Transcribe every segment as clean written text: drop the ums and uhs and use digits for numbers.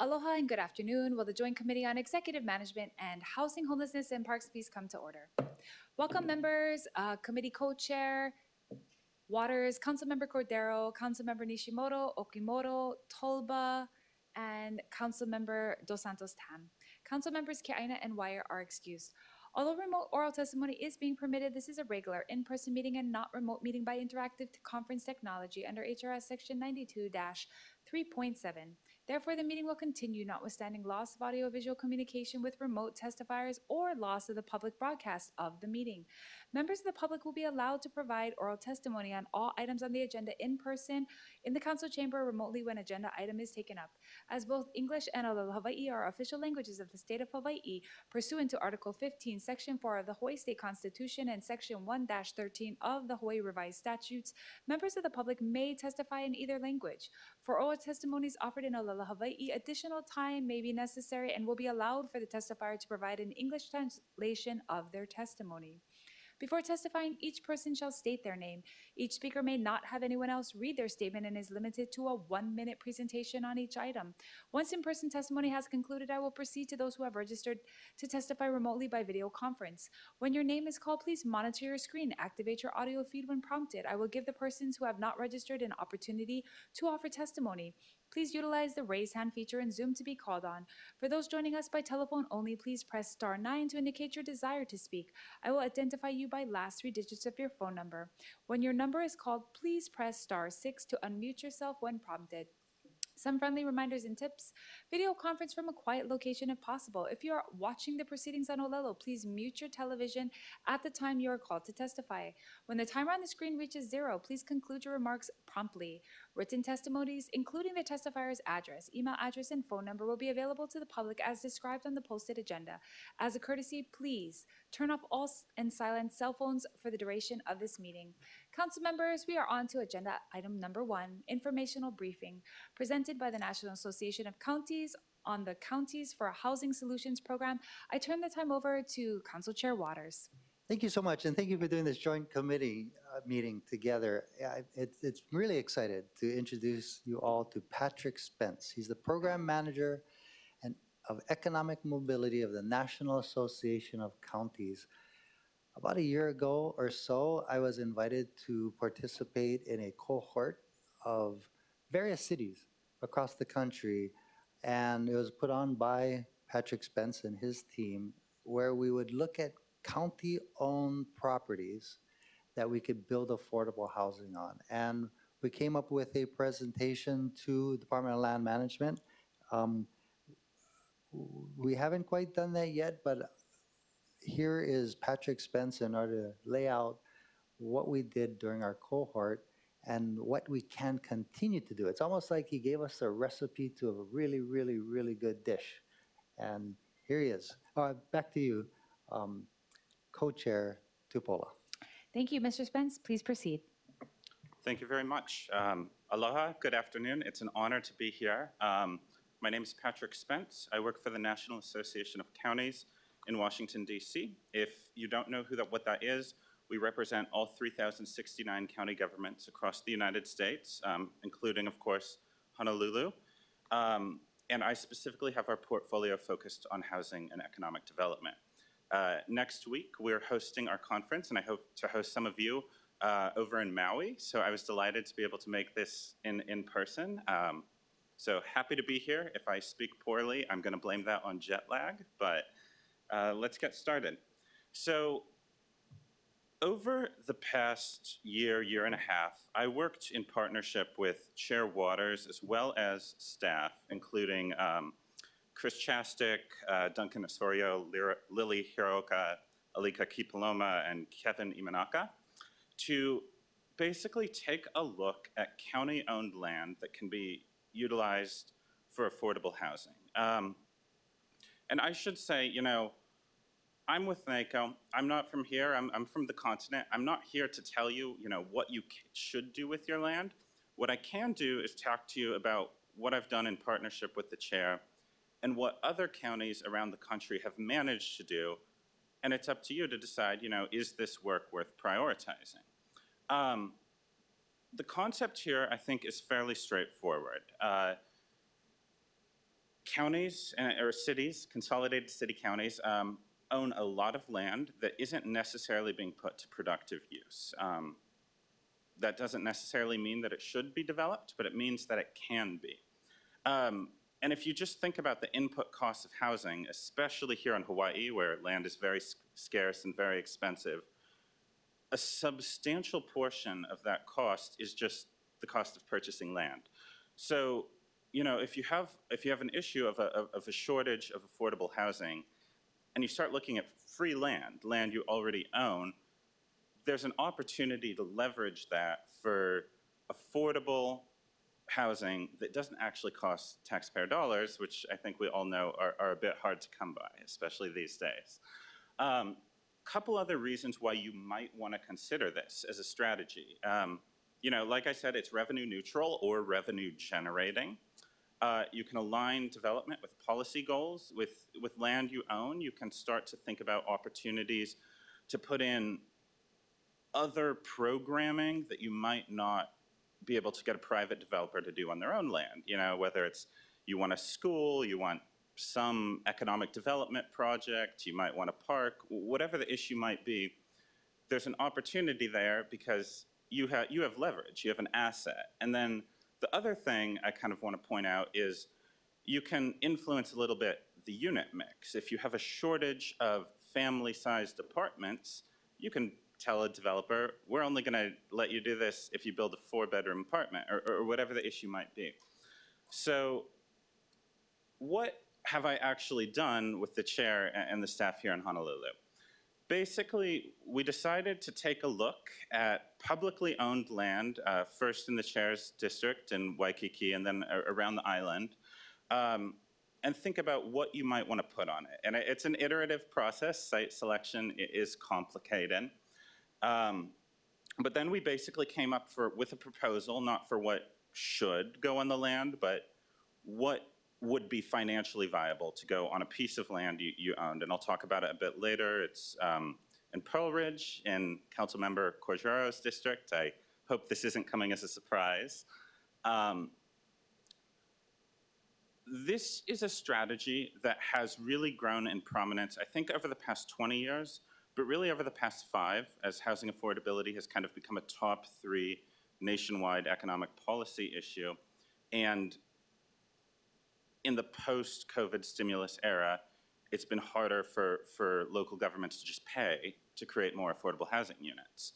Aloha and good afternoon. Will the Joint Committee on Executive Management and Housing, Homelessness, and Parks please come to order? Welcome members, Committee Co-Chair Waters, Councilmember Cordero, Councilmember Nishimoto, Okimoto, Tolba, and Councilmember Dos Santos Tam. Council members Keaina and Wire are excused. Although remote oral testimony is being permitted, this is a regular in-person meeting and not remote meeting by interactive conference technology under HRS Section 92-3.7. Therefore, the meeting will continue notwithstanding loss of audiovisual communication with remote testifiers or loss of the public broadcast of the meeting. Members of the public will be allowed to provide oral testimony on all items on the agenda in person in the council chamber or remotely when agenda item is taken up. As both English and Olelo Hawaii are official languages of the state of Hawaii, pursuant to Article 15, Section 4 of the Hawaii State Constitution and Section 1-13 of the Hawaii Revised Statutes, members of the public may testify in either language. For oral testimonies offered in Olelo Hawaii, additional time may be necessary and will be allowed for the testifier to provide an English translation of their testimony. Before testifying, each person shall state their name. Each speaker may not have anyone else read their statement and is limited to a 1-minute presentation on each item. Once in-person testimony has concluded, I will proceed to those who have registered to testify remotely by video conference. When your name is called, please monitor your screen. Activate your audio feed when prompted. I will give the persons who have not registered an opportunity to offer testimony. Please utilize the raise hand feature in Zoom to be called on. For those joining us by telephone only, please press *9 to indicate your desire to speak. I will identify you by last 3 digits of your phone number. When your number is called, please press *6 to unmute yourself when prompted. Some friendly reminders and tips. Video conference from a quiet location if possible. If you are watching the proceedings on Olelo, please mute your television at the time you are called to testify. When the timer on the screen reaches 0, please conclude your remarks promptly. Written testimonies, including the testifier's address, email address, and phone number, will be available to the public as described on the posted agenda. As a courtesy, please turn off all and silence cell phones for the duration of this meeting. Council members, we are on to agenda item number 1, informational briefing, presented by the National Association of Counties on the Counties for Housing Solutions Program. I turn the time over to Council Chair Waters. Thank you so much, and thank you for doing this joint committee meeting together. It's really excited to introduce you all to Patrick Spence. He's the Program Manager of Economic Mobility of the National Association of Counties. About a year ago or so, I was invited to participate in a cohort of various cities across the country, and it was put on by Patrick Spence and his team, where we would look at county-owned properties that we could build affordable housing on. And we came up with a presentation to the Department of Land Management. We haven't quite done that yet, but here is Patrick Spence in order to lay out what we did during our cohort and what we can continue to do. It's almost like he gave us a recipe to a really, really, really good dish. And here he is. Back to you, Co-Chair Tupola. Thank you, Mr. Spence. Please proceed. Thank you very much. Aloha, good afternoon. It's an honor to be here. My name is Patrick Spence. I work for the National Association of Counties in Washington, D.C. If you don't know what that is, we represent all 3,069 county governments across the United States, including, of course, Honolulu. And I specifically have our portfolio focused on housing and economic development. Next week, we're hosting our conference, and I hope to host some of you over in Maui. So I was delighted to be able to make this in person. So happy to be here. If I speak poorly, I'm going to blame that on jet lag, but let's get started. So over the past year and a half, I worked in partnership with Chair Waters as well as staff, including Chris Chastik, Duncan Osorio, Lily Hiroka, Alika Kipaloma, and Kevin Imanaka, to basically take a look at county-owned land that can be utilized for affordable housing. And I should say, I'm with NACO. I'm not from here. I'm from the continent. I'm not here to tell you, what you should do with your land. What I can do is talk to you about what I've done in partnership with the chair and what other counties around the country have managed to do. And it's up to you to decide, is this work worth prioritizing? The concept here, I think, is fairly straightforward. Counties or cities, consolidated city counties, own a lot of land that isn't necessarily being put to productive use. That doesn't necessarily mean that it should be developed, but it means that it can be. And if you just think about the input costs of housing, especially here in Hawaii, where land is very scarce and very expensive, a substantial portion of that cost is just the cost of purchasing land. So, you know, if you have an issue of a shortage of affordable housing, and you start looking at free land you already own, there's an opportunity to leverage that for affordable housing that doesn't actually cost taxpayer dollars, which I think we all know are a bit hard to come by, especially these days. Couple other reasons why you might want to consider this as a strategy. You know, like I said, it's revenue neutral or revenue generating. You can align development with policy goals. With land you own, you can start to think about opportunities to put in other programming that you might not be able to get a private developer to do on their own land. You know, whether it's you want a school, you want some economic development project, you might want a park, whatever the issue might be, there's an opportunity there because you have leverage, you have an asset. And then the other thing I kind of want to point out is you can influence a little bit the unit mix. If you have a shortage of family-sized apartments, you can tell a developer, we're only going to let you do this if you build a 4-bedroom apartment, or whatever the issue might be. So what have I actually done with the chair and the staff here in Honolulu? Basically, we decided to take a look at publicly owned land, first in the chair's district in Waikiki and then around the island, and think about what you might want to put on it. And it's an iterative process. Site selection is complicated. But then we basically came up with a proposal, not for what should go on the land, but what would be financially viable to go on a piece of land you owned. And I'll talk about it a bit later. It's in Pearl Ridge in Councilmember Corgero's district. I hope this isn't coming as a surprise. This is a strategy that has really grown in prominence, I think, over the past 20 years, but really over the past 5, as housing affordability has kind of become a top 3 nationwide economic policy issue. And in the post-COVID stimulus era, it's been harder for local governments to just pay to create more affordable housing units.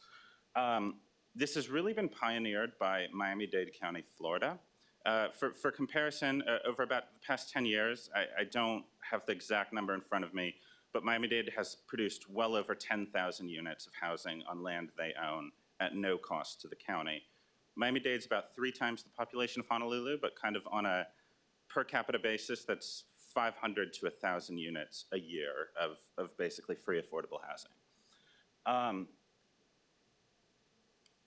This has really been pioneered by Miami-Dade County, Florida. For comparison, over about the past 10 years, I don't have the exact number in front of me, but Miami-Dade has produced well over 10,000 units of housing on land they own at no cost to the county. Miami-Dade's about 3 times the population of Honolulu, but kind of on a per capita basis, that's 500 to 1,000 units a year of basically free affordable housing.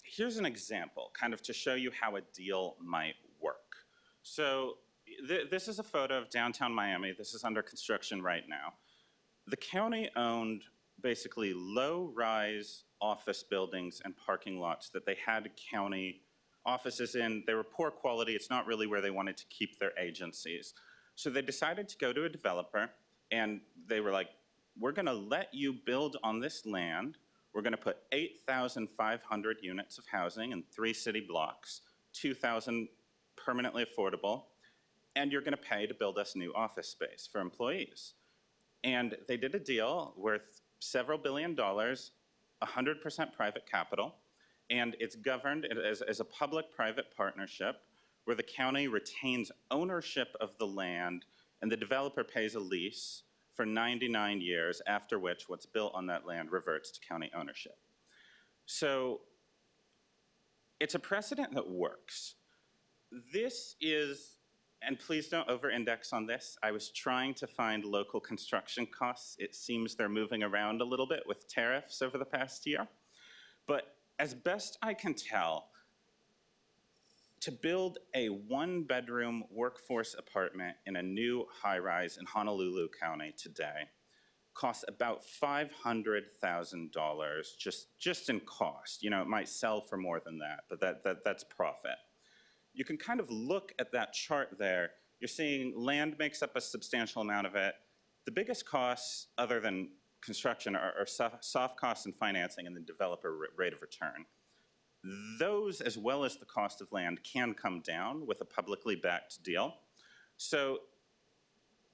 Here's an example, kind of to show you how a deal might work. So this is a photo of downtown Miami. This is under construction right now. The county owned basically low-rise office buildings and parking lots that they had county offices in. They were poor quality. It's not really where they wanted to keep their agencies. So they decided to go to a developer, and they were like, we're going to let you build on this land. We're going to put 8,500 units of housing in 3 city blocks, 2,000 permanently affordable, and you're going to pay to build us new office space for employees. And they did a deal worth several billion dollars, 100% private capital, and it's governed as a public-private partnership where the county retains ownership of the land and the developer pays a lease for 99 years, after which what's built on that land reverts to county ownership. So it's a precedent that works. This is, and please don't over-index on this, I was trying to find local construction costs. It seems they're moving around a little bit with tariffs over the past year. But as best I can tell, to build a 1-bedroom workforce apartment in a new high-rise in Honolulu County today costs about $500,000 just in cost. You know, it might sell for more than that, but that's profit. You can kind of look at that chart there you're seeing land makes up a substantial amount of it. The biggest costs, other than construction, are soft costs and financing and the developer rate of return. Those, as well as the cost of land, can come down with a publicly backed deal. So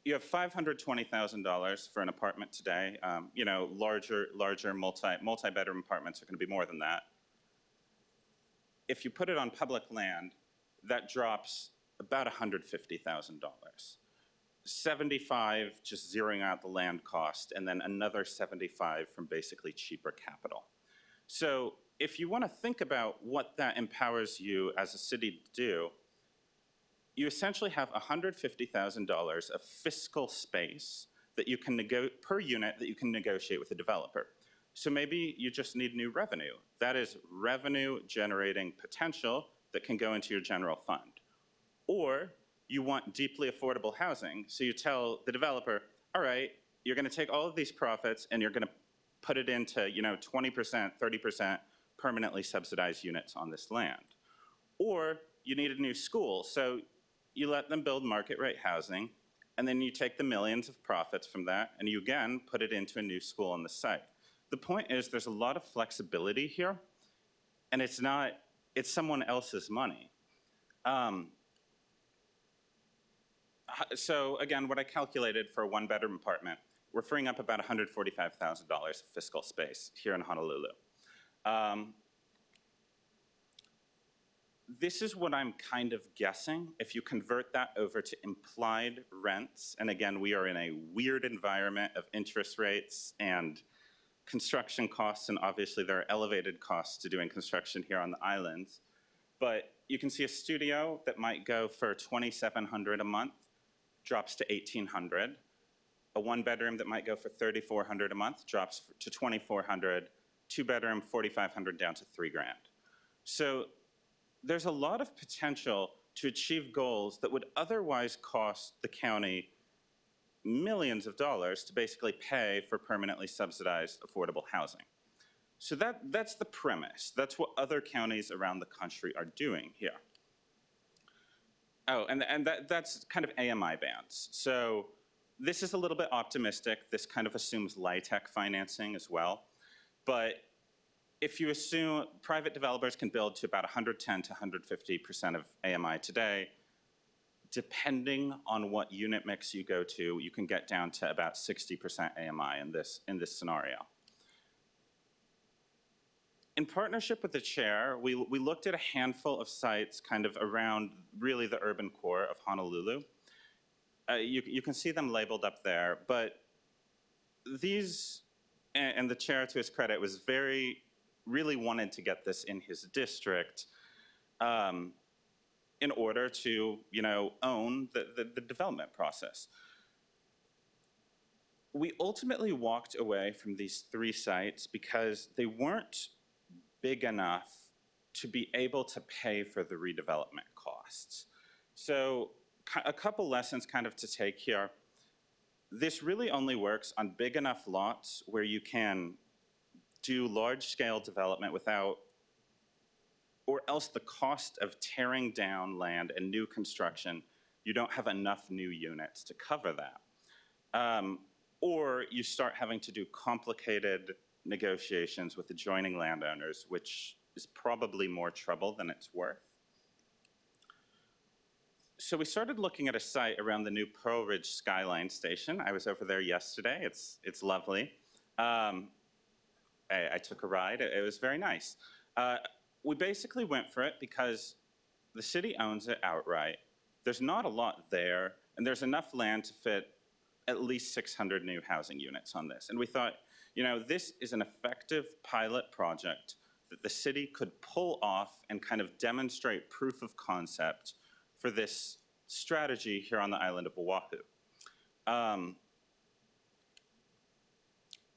you have $520,000 for an apartment today. You know, larger multi-bedroom apartments are going to be more than that. If you put it on public land, that drops about $150,000. 75 just zeroing out the land cost, and then another 75 from basically cheaper capital. So if you want to think about what that empowers you as a city to do, you essentially have $150,000 of fiscal space that you can per unit that you can negotiate with a developer. So maybe you just need new revenue. That is revenue generating potential that can go into your general fund. Or you want deeply affordable housing, so you tell the developer, all right, you're going to take all of these profits and you're going to put it into, you know, 20%, 30% permanently subsidized units on this land. Or you need a new school, so you let them build market rate housing, and then you take the millions of profits from that and you again put it into a new school on the site. The point is there's a lot of flexibility here, and it's someone else's money. So again, what I calculated for a one-bedroom apartment, we're freeing up about $145,000 of fiscal space here in Honolulu. This is what I'm kind of guessing. If you convert that over to implied rents, and again, we are in a weird environment of interest rates and construction costs, and obviously there are elevated costs to doing construction here on the islands. But you can see a studio that might go for $2,700 a month drops to $1,800. A one-bedroom that might go for $3,400 a month drops to $2,400. Two-bedroom, $4,500 down to $3,000. So there's a lot of potential to achieve goals that would otherwise cost the county millions of dollars to basically pay for permanently subsidized affordable housing. So that's the premise. That's what other counties around the country are doing here. Oh, and that's kind of AMI bands. So this is a little bit optimistic. This kind of assumes LIHTC financing as well. But if you assume private developers can build to about 110 to 150% of AMI today, depending on what unit mix you go to, you can get down to about 60% AMI in this scenario. In partnership with the chair, we looked at a handful of sites kind of around really the urban core of Honolulu. You can see them labeled up there, but these, and the chair, to his credit, was really wanted to get this in his district in order to, you know, own the development process. We ultimately walked away from these 3 sites because they weren't big enough to be able to pay for the redevelopment costs. So a couple lessons kind of to take here. This really only works on big enough lots where you can do large-scale development without, or else the cost of tearing down land and new construction, you don't have enough new units to cover that. Or you start having to do complicated negotiations with adjoining landowners, which is probably more trouble than it's worth. So we started looking at a site around the new Pearl Ridge Skyline Station. I was over there yesterday. It's lovely. I took a ride. It was very nice. We basically went for it because the city owns it outright. There's not a lot there, and there's enough land to fit at least 600 new housing units on this. And we thought, you know, this is an effective pilot project that the city could pull off and kind of demonstrate proof of concept for this strategy here on the island of Oahu.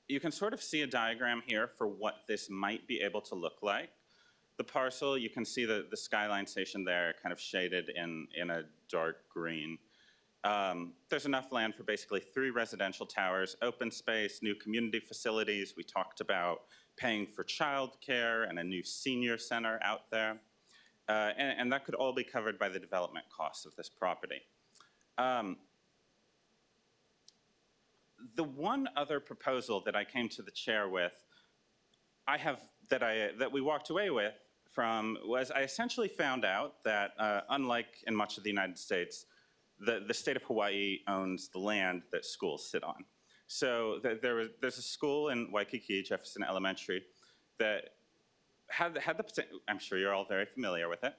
You can sort of see a diagram here for what this might be able to look like. The parcel, you can see the Skyline Station there kind of shaded in a dark green. There's enough land for basically 3 residential towers, open space, new community facilities. We talked about paying for childcare and a new senior center out there. And that could all be covered by the development costs of this property. The one other proposal that I came to the chair with, that we walked away with from was I essentially found out that unlike in much of the United States, the state of Hawaii owns the land that schools sit on. So there's a school in Waikiki, Jefferson Elementary, that had the potential. I'm sure you're all very familiar with it.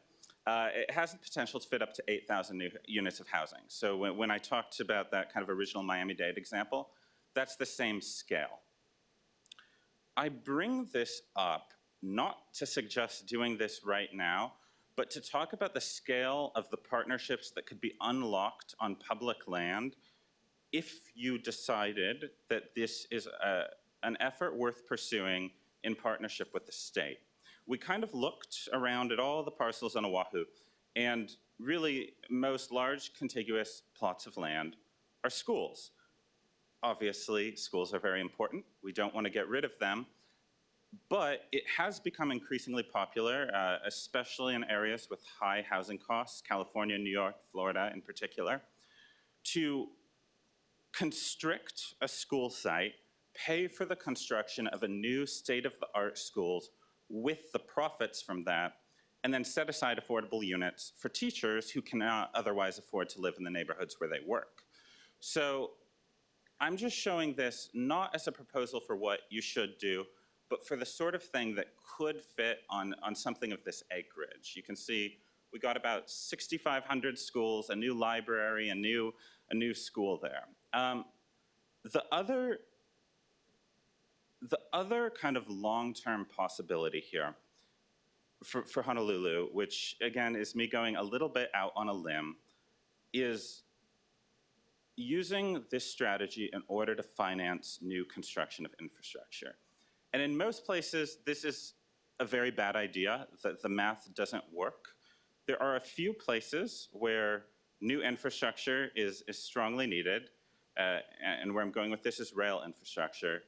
It has the potential to fit up to 8,000 new units of housing. So when I talked about that kind of original Miami-Dade example, that's the same scale. I bring this up not to suggest doing this right now, but to talk about the scale of the partnerships that could be unlocked on public land if you decided that this is an effort worth pursuing in partnership with the state. We kind of looked around at all the parcels on Oahu, and really most large contiguous plots of land are schools. Obviously, schools are very important. We don't want to get rid of them, but it has become increasingly popular, especially in areas with high housing costs, California, New York, Florida in particular, to constrict a school site, pay for the construction of a new state-of-the-art schools with the profits from that, and then set aside affordable units for teachers who cannot otherwise afford to live in the neighborhoods where they work. So I'm just showing this not as a proposal for what you should do, but for the sort of thing that could fit on something of this acreage. You can see we got about 6,500 schools, a new library, a new school there. The other kind of long-term possibility here for Honolulu, which again is me going a little bit out on a limb, is using this strategy in order to finance new construction of infrastructure. And in most places, this is a very bad idea, that the math doesn't work. There are a few places where new infrastructure is strongly needed, and where I'm going with this is rail infrastructure,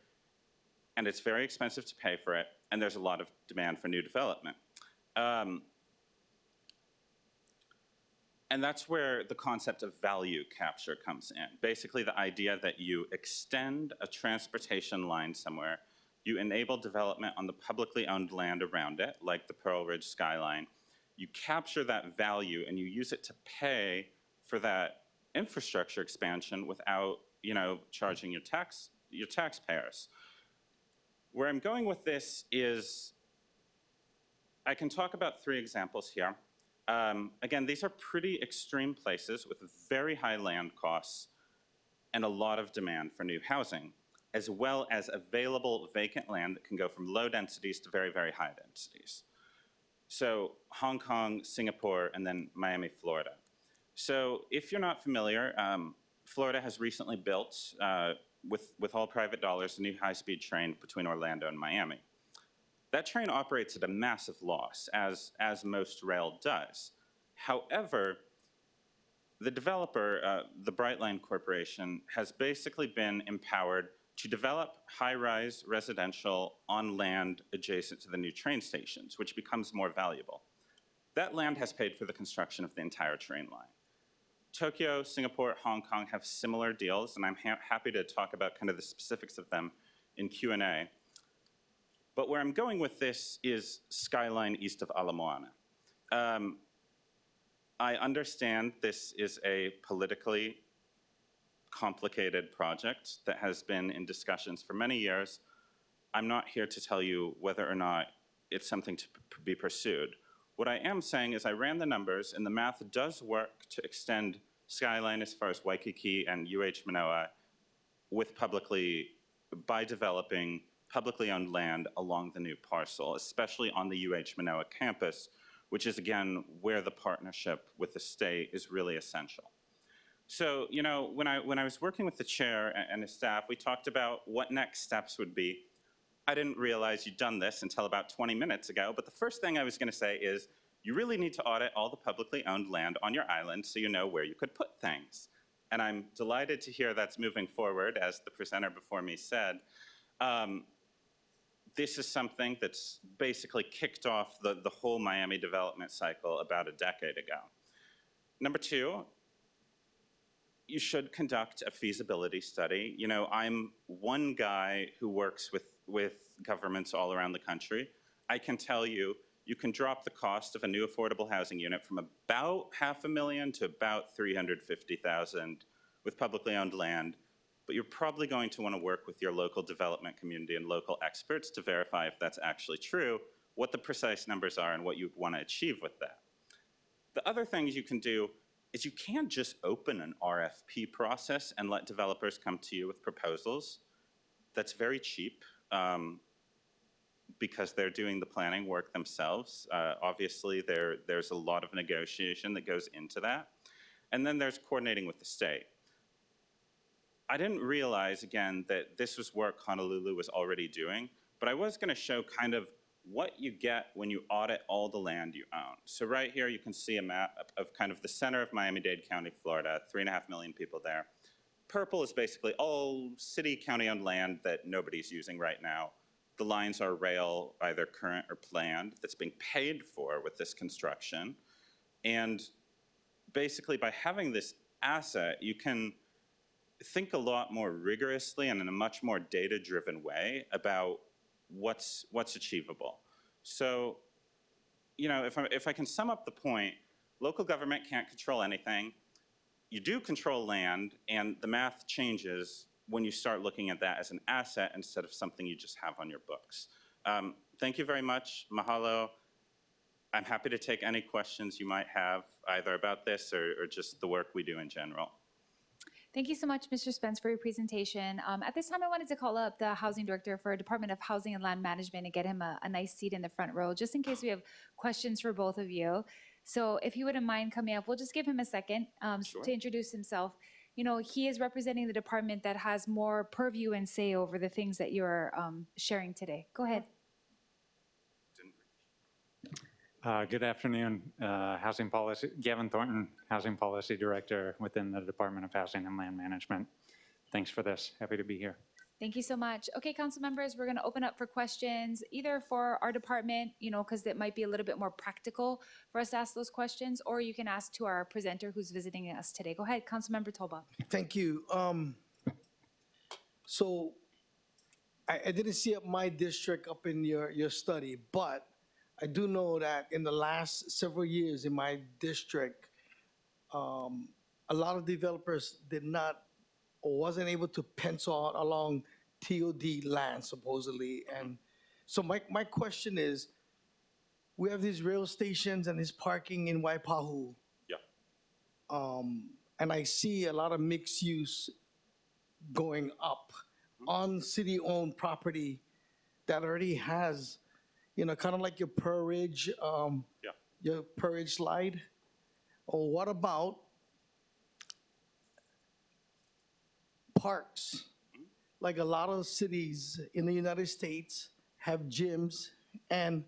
and it's very expensive to pay for it, and there's a lot of demand for new development. And that's where the concept of value capture comes in. Basically, the idea that you extend a transportation line somewhere, you enable development on the publicly owned land around it, like the Pearl Ridge skyline. You capture that value and you use it to pay for that infrastructure expansion without, charging your taxpayers. Where I'm going with this is, I can talk about 3 examples here. Again, these are pretty extreme places with very high land costs and a lot of demand for new housing, as well as available vacant land that can go from low densities to very, very high densities. So Hong Kong, Singapore, and then Miami, Florida. So if you're not familiar, Florida has recently built, with all private dollars, a new high-speed train between Orlando and Miami. That train operates at a massive loss, as most rail does. However, the developer, the Brightline Corporation, has basically been empowered to develop high-rise residential on land adjacent to the new train stations, which becomes more valuable. That land has paid for the construction of the entire train line. Tokyo, Singapore, Hong Kong have similar deals, and I'm happy to talk about kind of the specifics of them in Q&A. But where I'm going with this is Skyline east of Ala Moana. I understand this is a politically complicated project that has been in discussions for many years. I'm not here to tell you whether or not it's something to be pursued. What I am saying is I ran the numbers, and the math does work to extend Skyline as far as Waikiki and UH Manoa by developing publicly owned land along the new parcel, especially on the UH Manoa campus, which is, again, where the partnership with the state is really essential. So, when I was working with the chair and his staff, we talked about what next steps would be. I didn't realize you'd done this until about 20 minutes ago, but the first thing I was going to say is you really need to audit all the publicly owned land on your island so you know where you could put things. And I'm delighted to hear that's moving forward, as the presenter before me said. This is something that's basically kicked off the whole Miami development cycle about a decade ago. Number 2, you should conduct a feasibility study. You know, I'm one guy who works with governments all around the country. I can tell you, you can drop the cost of a new affordable housing unit from about $500,000 to about $350,000 with publicly owned land. But you're probably going to want to work with your local development community and local experts to verify if that's actually true, what the precise numbers are, and what you want to achieve with that. The other things you can do is you can't just open an RFP process and let developers come to you with proposals. That's very cheap because they're doing the planning work themselves. Obviously, there's a lot of negotiation that goes into that. And then there's coordinating with the state. I didn't realize, again, that this was work Honolulu was already doing, but I was going to show kind of what you get when you audit all the land you own. So right here, you can see a map of kind of the center of Miami-Dade County, Florida, 3.5 million people there. Purple is basically all city, county-owned land that nobody's using right now. The lines are rail, either current or planned, that's being paid for with this construction. And basically, by having this asset, you can think a lot more rigorously and in a much more data-driven way about what's achievable. So, you know, if I can sum up the point, local government can't control anything. You do control land, and the math changes when you start looking at that as an asset instead of something you just have on your books. Thank you very much. Mahalo. I'm happy to take any questions you might have, either about this or just the work we do in general. Thank you so much, Mr. Spence, for your presentation. At this time, I wanted to call up the Housing Director for Department of Housing and Land Management and get him a nice seat in the front row, just in case we have questions for both of you. So if you wouldn't mind coming up, we'll just give him a second Sure. to introduce himself. You know, he is representing the department that has more purview and say over the things that you're sharing today. Go ahead. Good afternoon, Housing Policy, Gavin Thornton, Housing Policy Director within the Department of Housing and Land Management. Thanks for this, happy to be here. Thank you so much. Okay, council members, we're gonna open up for questions, either for our department, you know, because it might be a little bit more practical for us to ask those questions, or you can ask to our presenter who's visiting us today. Go ahead, Councilmember Toba. Thank you. So I didn't see up my district up in your study, but I do know that in the last several years in my district, a lot of developers did not or wasn't able to pencil out along TOD land supposedly. And so my question is, we have these rail stations and this parking in Waipahu. Yeah. And I see a lot of mixed use going up on city-owned property that already has, you know, kind of like your Per Ridge, your Per Ridge slide. Or what about parks? Like a lot of cities in the United States have gyms and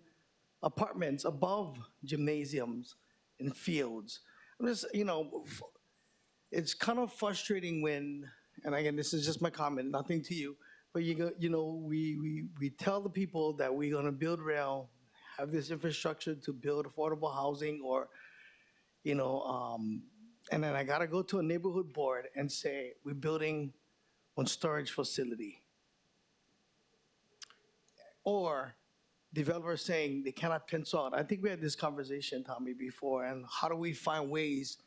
apartments above gymnasiums and fields. I'm just, you know, it's kind of frustrating when, and again, this is just my comment, nothing to you, but you know, we tell the people that we're gonna build rail, have this infrastructure to build affordable housing, or, you know, and then I gotta go to a neighborhood board and say, we're building one storage facility. Or developers saying they cannot pencil out. I think we had this conversation, Tommy, before, and how do we find ways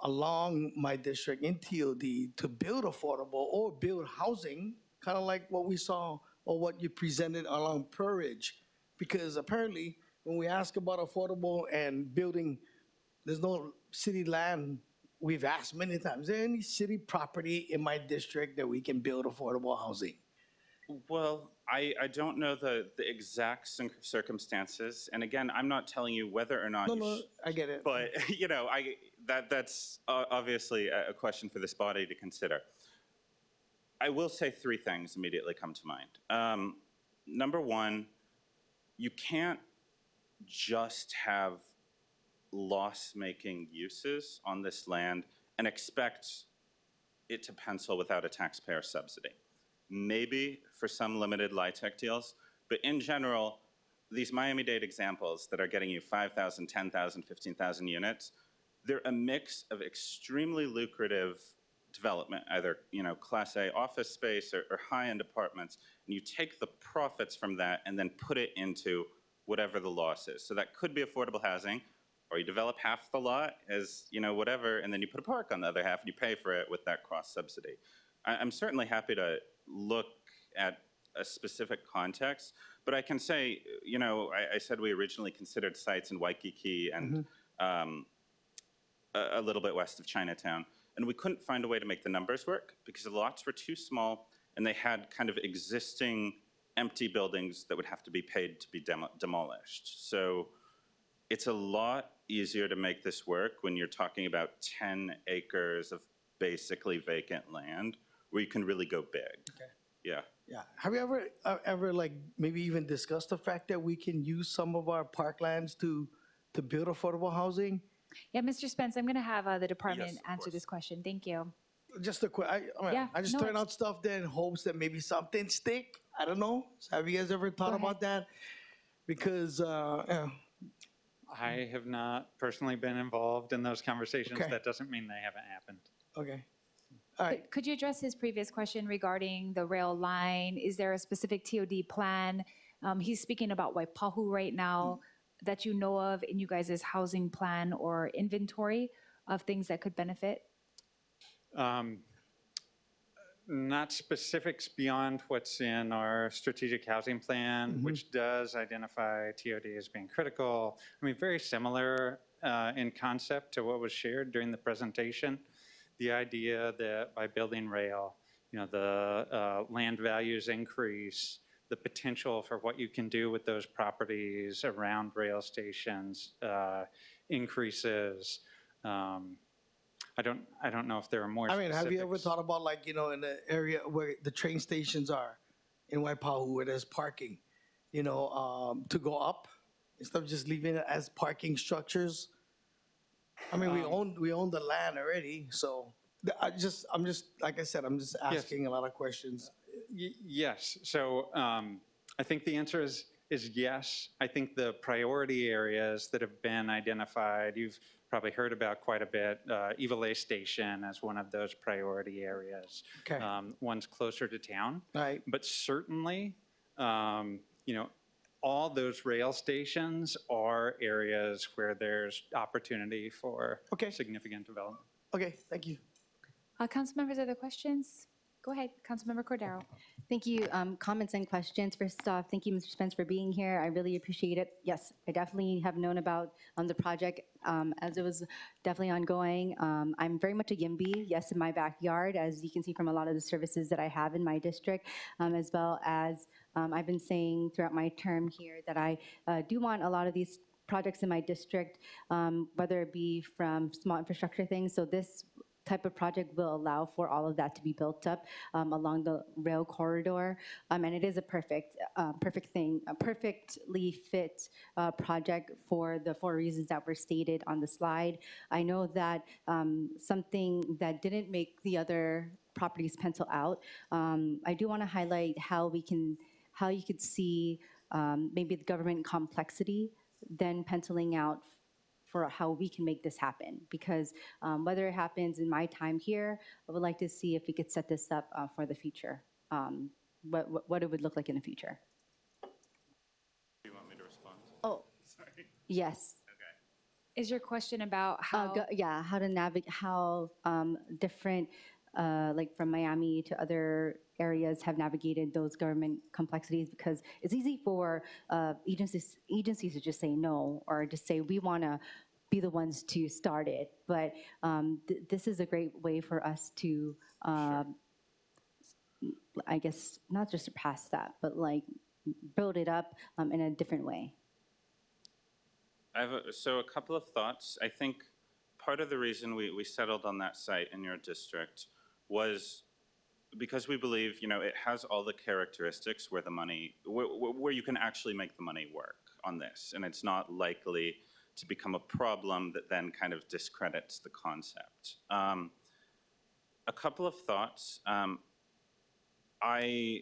along my district in TOD to build affordable or build housing, kind of like what we saw or what you presented along Per Ridge. Because apparently, when we ask about affordable and building, there's no city land. We've asked many times, is there any city property in my district that we can build affordable housing? Well, I don't know the exact circumstances, and again, I'm not telling you whether or not No, I get it. but you know, that's obviously a question for this body to consider. I will say three things immediately come to mind. Number one, you can't just have loss-making uses on this land and expect it to pencil without a taxpayer subsidy. Maybe for some limited LIHTC deals, but in general, these Miami-Dade examples that are getting you 5,000, 10,000, 15,000 units, they're a mix of extremely lucrative development, either Class A office space or high-end apartments, and you take the profits from that and then put it into whatever the loss is. So that could be affordable housing, or you develop half the lot as whatever, and then you put a park on the other half and you pay for it with that cross subsidy. I'm certainly happy to look at a specific context, but I can say, I said we originally considered sites in Waikiki and a little bit west of Chinatown, and we couldn't find a way to make the numbers work because the lots were too small and they had kind of existing empty buildings that would have to be paid to be demolished. So it's a lot easier to make this work when you're talking about 10 acres of basically vacant land where you can really go big. Okay. Yeah. Yeah. Have you ever like maybe even discussed the fact that we can use some of our parklands to build affordable housing? Yeah, Mr. Spence, I'm going to have the department Yes, of answer course. this question. Thank you. Just a quick, Yeah, I just no, throwing it's- out stuff there in hopes that maybe something stick. I don't know. So have you guys ever thought ahead. about that? Because, yeah. I have not personally been involved in those conversations. Okay. That doesn't mean they haven't happened. Okay. All right. Could you address his previous question regarding the rail line? Is there a specific TOD plan? He's speaking about Waipahu right now that you know of in you guys' housing plan or inventory of things that could benefit? Not specifics beyond what's in our strategic housing plan, which does identify TOD as being critical. I mean, very similar in concept to what was shared during the presentation. The idea that by building rail, the land values increase, the potential for what you can do with those properties around rail stations increases. I don't know if there are more I mean, have you ever specifics. thought about like, in the area where the train stations are in Waipahu where there's parking, to go up instead of just leaving it as parking structures? I mean, we own the land already, so I'm just like I said, I'm just asking a lot of questions. Yes. So I think the answer is yes. I think the priority areas that have been identified, you've probably heard about quite a bit. Iwalei Station as one of those priority areas. Okay. One's closer to town. Right. But certainly, all those rail stations are areas where there's opportunity for Okay. significant development. Okay, thank you. Council members, other questions? Go ahead, Councilmember Cordero. Thank you. Comments and questions. First off, thank you, Mr. Spence, for being here. I really appreciate it. Yes, I definitely have known about the project as it was definitely ongoing. I'm very much a YIMBY, yes, in my backyard, as you can see from a lot of the services that I have in my district, as well as I've been saying throughout my term here that I do want a lot of these projects in my district, whether it be from small infrastructure things. So this type of project will allow for all of that to be built up along the rail corridor. And it is a perfect thing, a perfectly fit project for the 4 reasons that were stated on the slide. I know that something that didn't make the other properties pencil out, I do want to highlight how you could see maybe the government complexity then penciling out for how we can make this happen. Because whether it happens in my time here, I would like to see if we could set this up for the future, what it would look like in the future. Do you want me to respond? Oh, Sorry. yes. Okay. Is your question about how? Yeah, how to navigate, how different, like from Miami to other areas have navigated those government complexities, because it's easy for agencies to just say no, or just say we want to be the ones to start it. But this is a great way for us to, I guess, not just surpass that, but like build it up in a different way. So a couple of thoughts. I think part of the reason we settled on that site in your district was because we believe, it has all the characteristics where the money, where you can actually make the money work on this, and it's not likely to become a problem that then kind of discredits the concept. A couple of thoughts. I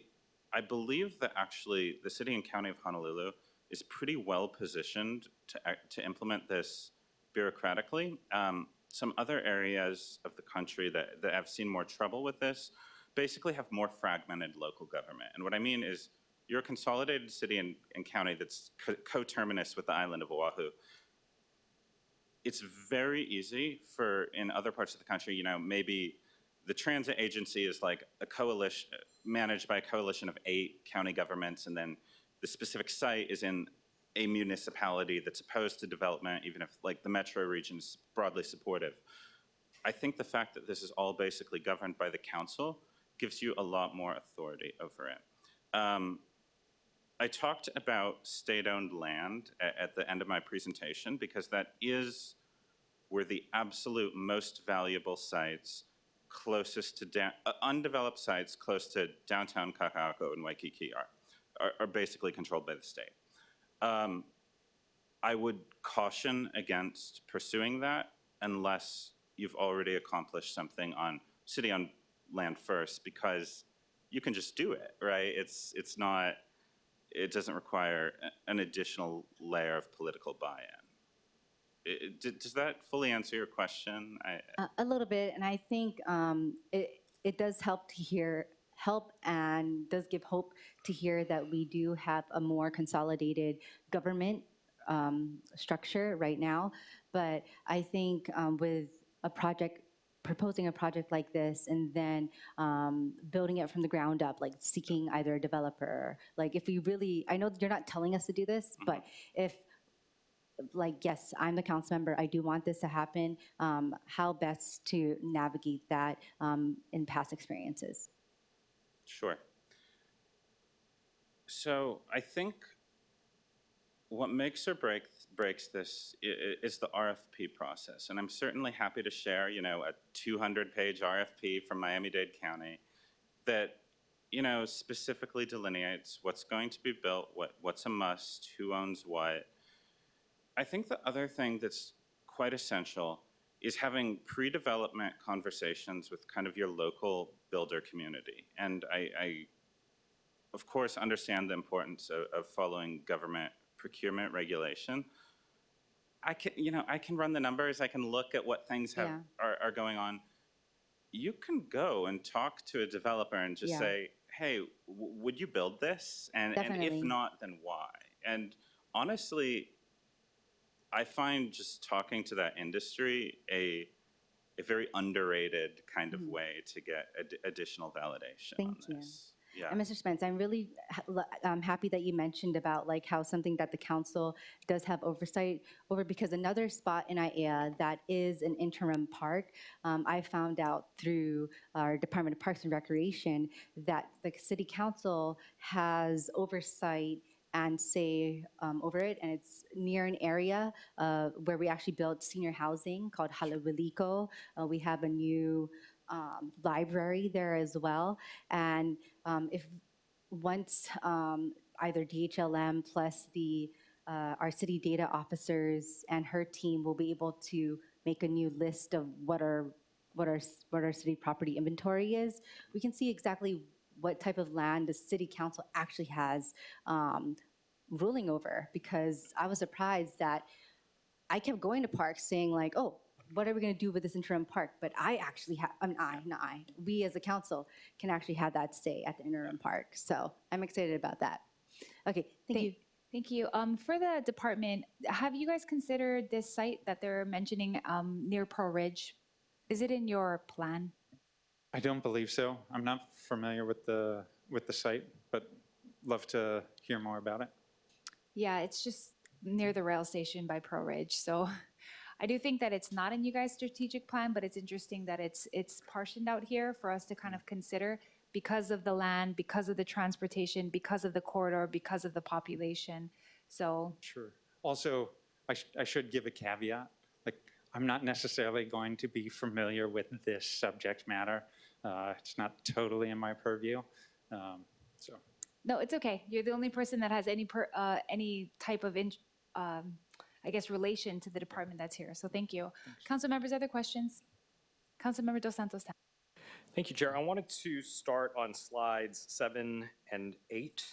believe that actually the city and county of Honolulu is pretty well positioned to implement this bureaucratically. some other areas of the country that have seen more trouble with this basically have more fragmented local government. And what I mean is you're a consolidated city and county that's coterminous with the island of Oahu. It's very easy for, in other parts of the country, you know, maybe the transit agency is like a coalition, managed by a coalition of 8 county governments, and then the specific site is in a municipality that's opposed to development, even if like the metro region is broadly supportive. I think the fact that this is all basically governed by the council gives you a lot more authority over it. I talked about state-owned land at the end of my presentation because that is where the absolute most valuable sites closest to undeveloped sites close to downtown Kaka'ako and Waikiki are basically controlled by the state. I would caution against pursuing that unless you've already accomplished something on city-owned land first, because you can just do it, right? It doesn't require an additional layer of political buy-in. Does that fully answer your question? A little bit, and I think it does help and does give hope to hear that we do have a more consolidated government structure right now. But I think with proposing a project like this and then building it from the ground up, like seeking either a developer, like if we really, I know you're not telling us to do this, but if, like, yes, I'm the council member, I do want this to happen, how best to navigate that in past experiences? Sure. So I think what makes or breaks this is the RFP process. And I'm certainly happy to share, you know, a 200-page RFP from Miami-Dade County that, you know, specifically delineates what's going to be built, what's a must, who owns what. I think the other thing that's quite essential is having pre-development conversations with kind of your local builder community. And I of course, understand the importance of following government procurement regulation. I can run the numbers. I can look at what things are going on. You can go and talk to a developer and just say, hey, would you build this? And if not, then why? And honestly, I find just talking to that industry a very underrated kind of way to get additional validation on this. Yeah. And Mr. Spence, I'm really happy that you mentioned about like how something that the council does have oversight over, because another spot in IAEA that is an interim park, I found out through our Department of Parks and Recreation that the city council has oversight and say over it, and it's near an area where we actually built senior housing called Halawiliko. We have a new library there as well, and if once either DHLM plus our city data officers and her team will be able to make a new list of what our city property inventory is, we can see exactly what type of land the city council actually has ruling over. Because I was surprised that I kept going to parks saying like, oh, what are we going to do with this interim park? But I actually have, we as a council can actually have that say at the interim park. So I'm excited about that. Okay, thank you. Thank you. For the department, have you guys considered this site that they're mentioning near Pearl Ridge? Is it in your plan? I don't believe so. I'm not familiar with the site, but love to hear more about it. Yeah, it's just near the rail station by Pearl Ridge. So I do think that it's not in you guys' strategic plan, but it's interesting that it's partitioned out here for us to kind of consider because of the land, because of the transportation, because of the corridor, because of the population. So sure. Also, I should give a caveat. Like, I'm not necessarily going to be familiar with this subject matter. It's not totally in my purview. So. No, it's okay. You're the only person that has any type of I guess, relation to the department that's here. So thank you. Council members, other questions? Councilmember Dos Santos. Thank you, Chair. I wanted to start on slides 7 and 8.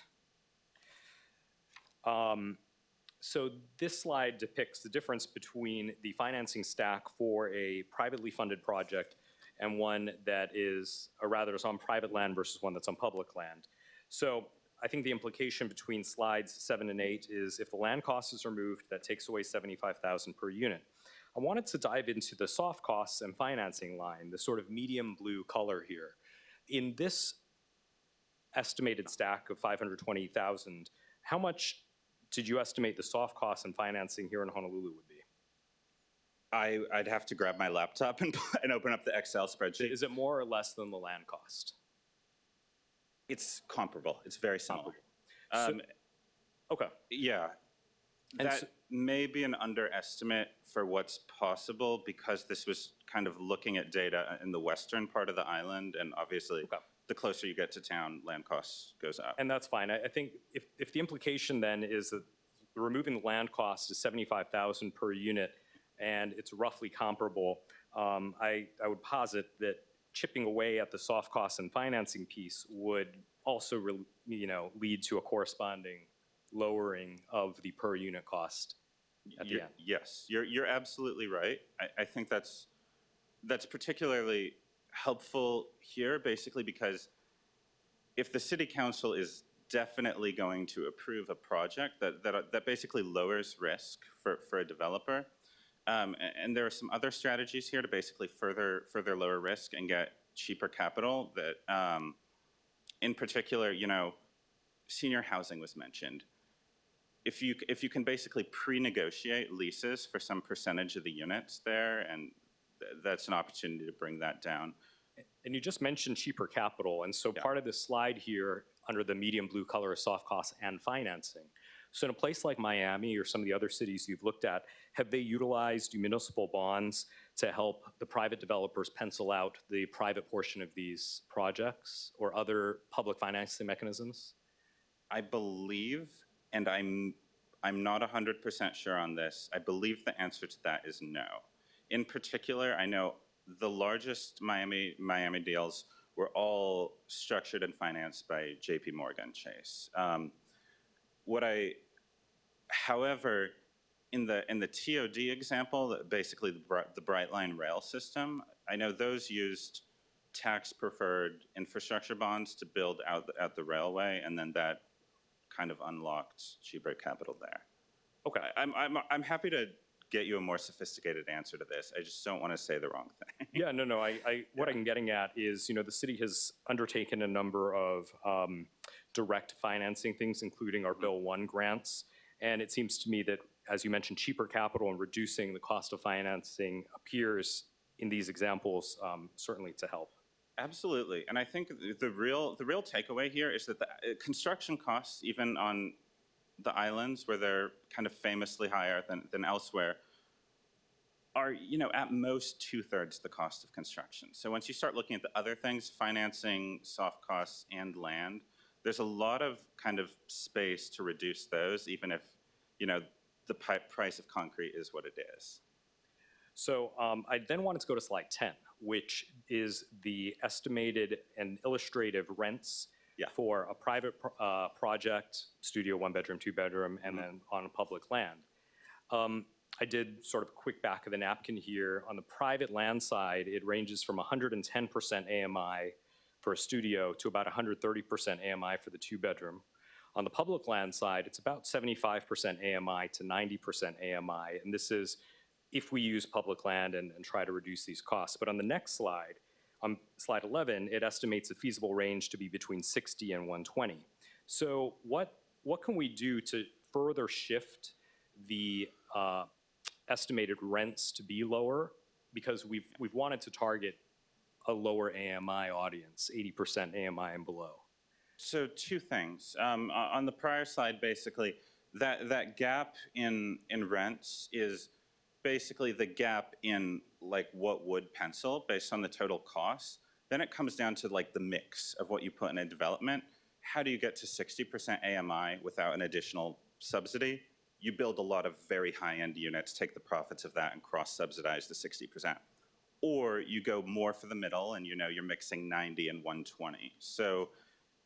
So this slide depicts the difference between the financing stack for a privately funded project and one that is, or rather is on private land versus one that's on public land. So I think the implication between slides 7 and 8 is if the land cost is removed, that takes away $75,000 per unit. I wanted to dive into the soft costs and financing line, the sort of medium blue color here. In this estimated stack of 520,000, how much did you estimate the soft costs and financing here in Honolulu would be? I'd have to grab my laptop and open up the Excel spreadsheet. Is it more or less than the land cost? It's comparable. It's very similar. Okay. Yeah. And That so- may be an underestimate for what's possible because this was kind of looking at data in the western part of the island, and obviously Okay. the closer you get to town, land costs goes up. And that's fine. I think if the implication then is that removing the land cost is $75,000 per unit and it's roughly comparable, I would posit that chipping away at the soft costs and financing piece would also lead to a corresponding lowering of the per unit cost at the end. Yes, you're absolutely right. I think that's particularly helpful here, basically because if the city council is definitely going to approve a project that basically lowers risk for a developer, and there are some other strategies here to basically further lower risk and get cheaper capital that, in particular, senior housing was mentioned. If you can basically pre-negotiate leases for some percentage of the units there, and that's an opportunity to bring that down. And you just mentioned cheaper capital, and so part of this slide here under the medium blue color is soft costs and financing. So in a place like Miami or some of the other cities you've looked at, have they utilized municipal bonds to help the private developers pencil out the private portion of these projects or other public financing mechanisms? I believe, and I'm not 100% sure on this, I believe the answer to that is no. In particular, I know the largest Miami deals were all structured and financed by JP Morgan Chase. However, in the TOD example, basically the Brightline rail system, I know those used tax-preferred infrastructure bonds to build out the railway, and then that kind of unlocked cheaper capital there. Okay. I'm happy to get you a more sophisticated answer to this. I just don't want to say the wrong thing. Yeah, no. What I'm getting at is, the city has undertaken a number of direct financing things, including our Bill 1 grants. And it seems to me that, as you mentioned, cheaper capital and reducing the cost of financing appears in these examples certainly to help. Absolutely. And I think the real takeaway here is that the construction costs, even on the islands where they're kind of famously higher than elsewhere, are, at most 2/3 the cost of construction. So once you start looking at the other things, financing, soft costs, and land, there's a lot of kind of space to reduce those, even if, the price of concrete is what it is. So I then wanted to go to slide 10, which is the estimated and illustrative rents for a private project, studio, 1-bedroom, 2-bedroom, and then on public land. I did sort of a quick back of the napkin here. On the private land side, it ranges from 110% AMI for a studio to about 130% AMI for the 2-bedroom. On the public land side, it's about 75% AMI to 90% AMI, and this is if we use public land and try to reduce these costs. But on the next slide, on slide 11, it estimates a feasible range to be between 60 and 120. So what can we do to further shift the estimated rents to be lower? Because we've wanted to target a lower AMI audience, 80% AMI and below. So two things. On the prior slide, basically, that gap in rents is basically the gap in like what would pencil based on the total cost. Then it comes down to like the mix of what you put in a development. How do you get to 60% AMI without an additional subsidy? You build a lot of very high-end units, take the profits of that and cross-subsidize the 60%. Or you go more for the middle and you're mixing 90 and 120. So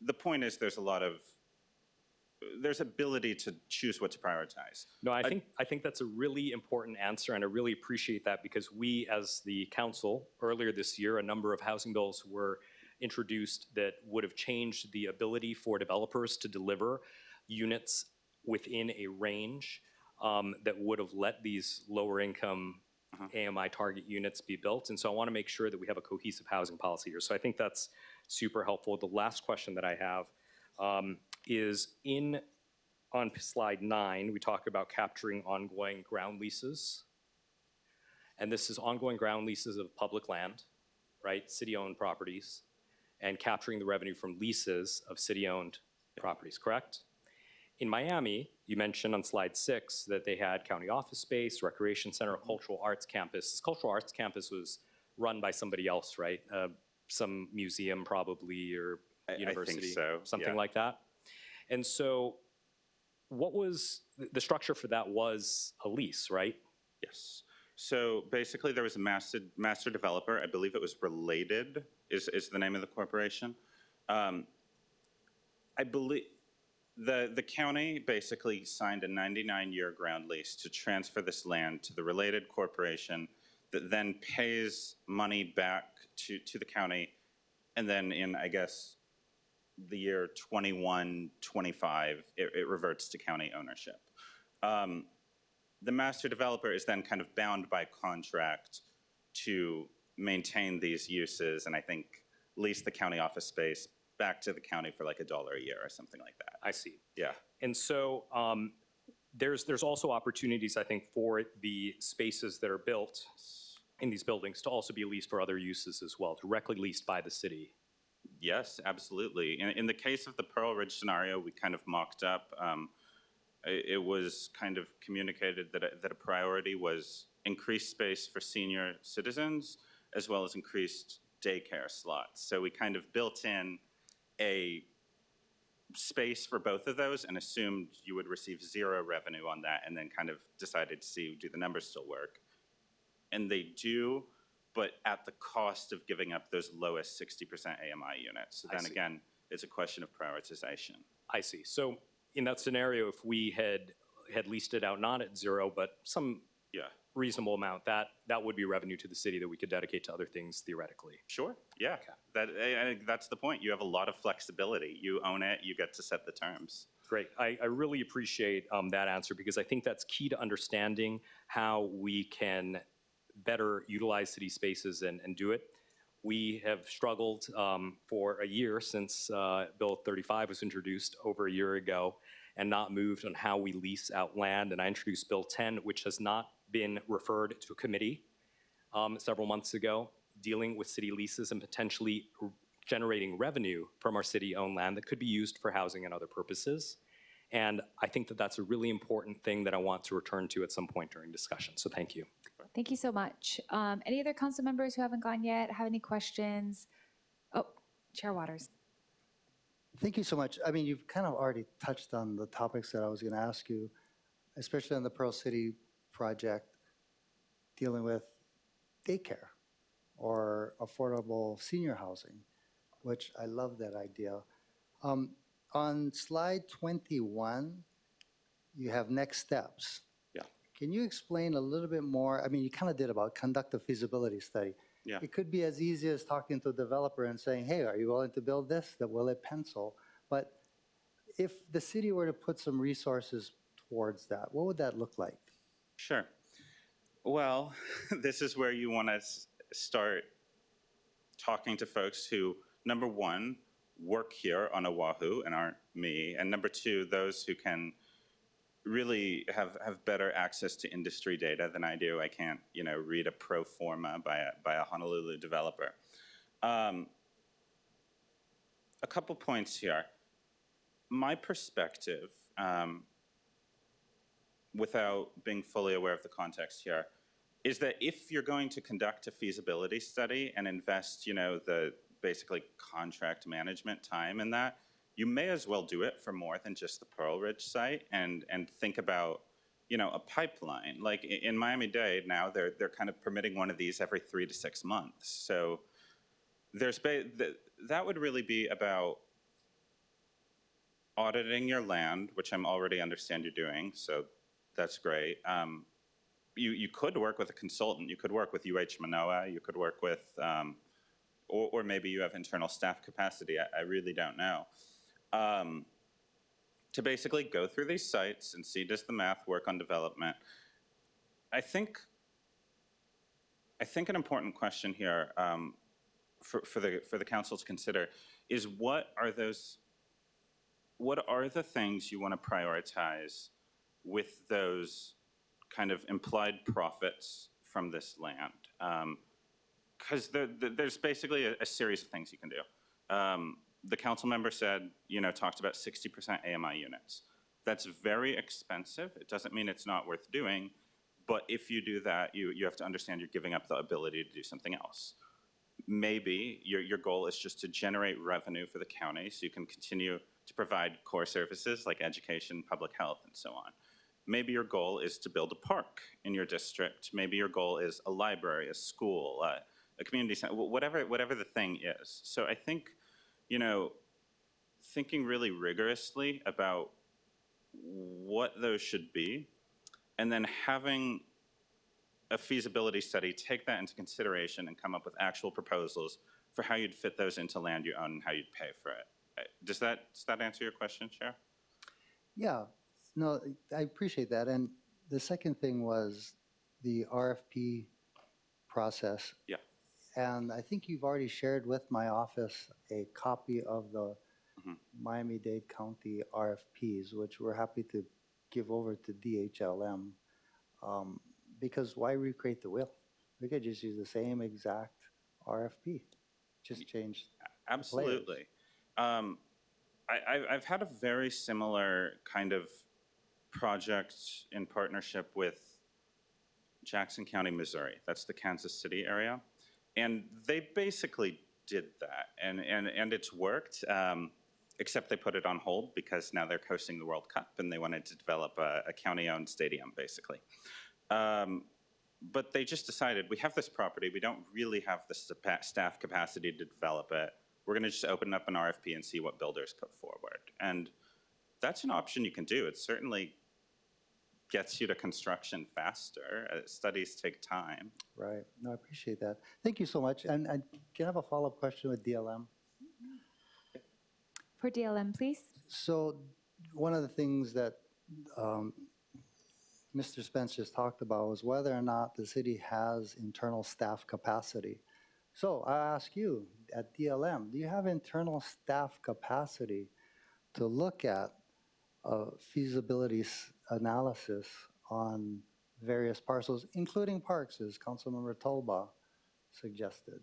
the point is there's a lot of there's ability to choose what to prioritize. No, I think that's a really important answer, and I really appreciate that because we, as the council, earlier this year, a number of housing bills were introduced that would have changed the ability for developers to deliver units within a range that would have let these lower income AMI target units be built. And so I want to make sure that we have a cohesive housing policy here. So I think that's super helpful. The last question that I have is on slide 9, we talk about capturing ongoing ground leases. And this is ongoing ground leases of public land, right? City-owned properties, and capturing the revenue from leases of city-owned properties, correct? In Miami, you mentioned on slide 6 that they had county office space, recreation center, cultural arts campus. This cultural arts campus was run by somebody else, right? Some museum probably, or university, I think so, something yeah. like that. And so what was, the structure for that was a lease, right? Yes. So basically there was a master developer, I believe it was Related, is the name of the corporation. I believe the county basically signed a 99-year ground lease to transfer this land to the Related corporation that then pays money back to the county, and then in, I guess, the year 21, 25, it reverts to county ownership. The master developer is then kind of bound by contract to maintain these uses and I think lease the county office space back to the county for like $1 a year or something like that. I see. Yeah. And so there's also opportunities, I think, for the spaces that are built in these buildings to also be leased for other uses as well, directly leased by the city. Yes, absolutely. In the case of the Pearl Ridge scenario, we kind of mocked up. It was kind of communicated that a priority was increased space for senior citizens as well as increased daycare slots. So we kind of built in a space for both of those and assumed you would receive 0 revenue on that, and then kind of decided to see, do the numbers still work? And they do, but at the cost of giving up those lowest 60% AMI units. So then again, it's a question of prioritization. I see. So in that scenario, if we had leased it out not at 0, but some reasonable amount, that would be revenue to the city that we could dedicate to other things theoretically. Sure, yeah. Okay. That's the point. You have a lot of flexibility. You own it, you get to set the terms. Great. I really appreciate that answer because I think that's key to understanding how we can better utilize city spaces and do it. We have struggled for a year since Bill 35 was introduced over a year ago and not moved on how we lease out land. And I introduced Bill 10, which has not been referred to a committee several months ago, dealing with city leases and potentially generating revenue from our city-owned land that could be used for housing and other purposes. And I think that that's a really important thing that I want to return to at some point during discussion. So thank you. Thank you so much. Any other council members who haven't gone yet have any questions? Oh, Chair Waters. Thank you so much. I mean, you've kind of already touched on the topics that I was going to ask you, especially on the Pearl City project, dealing with daycare or affordable senior housing, which I love that idea. On slide 21, you have next steps. Yeah. Can you explain a little bit more? I mean, you kind of did about conduct a feasibility study. Yeah. It could be as easy as talking to a developer and saying, hey, are you willing to build this? That will it pencil? But if the city were to put some resources towards that, what would that look like? Sure. Well, this is where you want to start talking to folks who, number one, work here on Oahu and aren't me, and number two, those who can really have better access to industry data than I do. I can't, read a pro forma by a Honolulu developer. A couple points here. My perspective, without being fully aware of the context here, is that if you're going to conduct a feasibility study and invest, the basically contract management time in that, you may as well do it for more than just the Pearl Ridge site and think about, a pipeline. Like in Miami-Dade now, they're kind of permitting one of these every 3 to 6 months. So that would really be about auditing your land, which I'm already understand you're doing, so that's great. You could work with a consultant. You could work with Manoa. You could work with, or maybe you have internal staff capacity. I really don't know. To basically go through these sites and see, does the math work on development? I think an important question here for the council to consider is what are the things you want to prioritize with those kind of implied profits from this land? Because there's basically a series of things you can do. The council member said, talked about 60% AMI units. That's very expensive. It doesn't mean it's not worth doing, but if you do that, you have to understand you're giving up the ability to do something else. Maybe your goal is just to generate revenue for the county so you can continue to provide core services like education, public health, and so on. Maybe your goal is to build a park in your district. Maybe your goal is a library, a school, a community center, whatever the thing is. So I think, thinking really rigorously about what those should be, and then having a feasibility study take that into consideration and come up with actual proposals for how you'd fit those into land you own and how you'd pay for it. Does that answer your question, Chair? Yeah, no, I appreciate that. And the second thing was the RFP process. Yeah. And I think you've already shared with my office a copy of the Miami-Dade County RFPs, which we're happy to give over to DHLM. Because why recreate the wheel? We could just use the same exact RFP, just change Absolutely. I've had a very similar kind of project in partnership with Jackson County, Missouri. That's the Kansas City area. And they basically did that, and it's worked, except they put it on hold because now they're hosting the World Cup and they wanted to develop a county-owned stadium, basically. But they just decided, we have this property, we don't really have the staff capacity to develop it. We're going to just open up an RFP and see what builders put forward. And that's an option you can do. It certainly gets you to construction faster. Studies take time. Right. No, I appreciate that. Thank you so much. And can I have a follow-up question with DLM? For DLM, please. So one of the things that Mr. Spence just talked about was whether or not the city has internal staff capacity. So I ask you, at DLM, do you have internal staff capacity to look at a feasibility analysis on various parcels, including parks, as Councilmember Tolba suggested?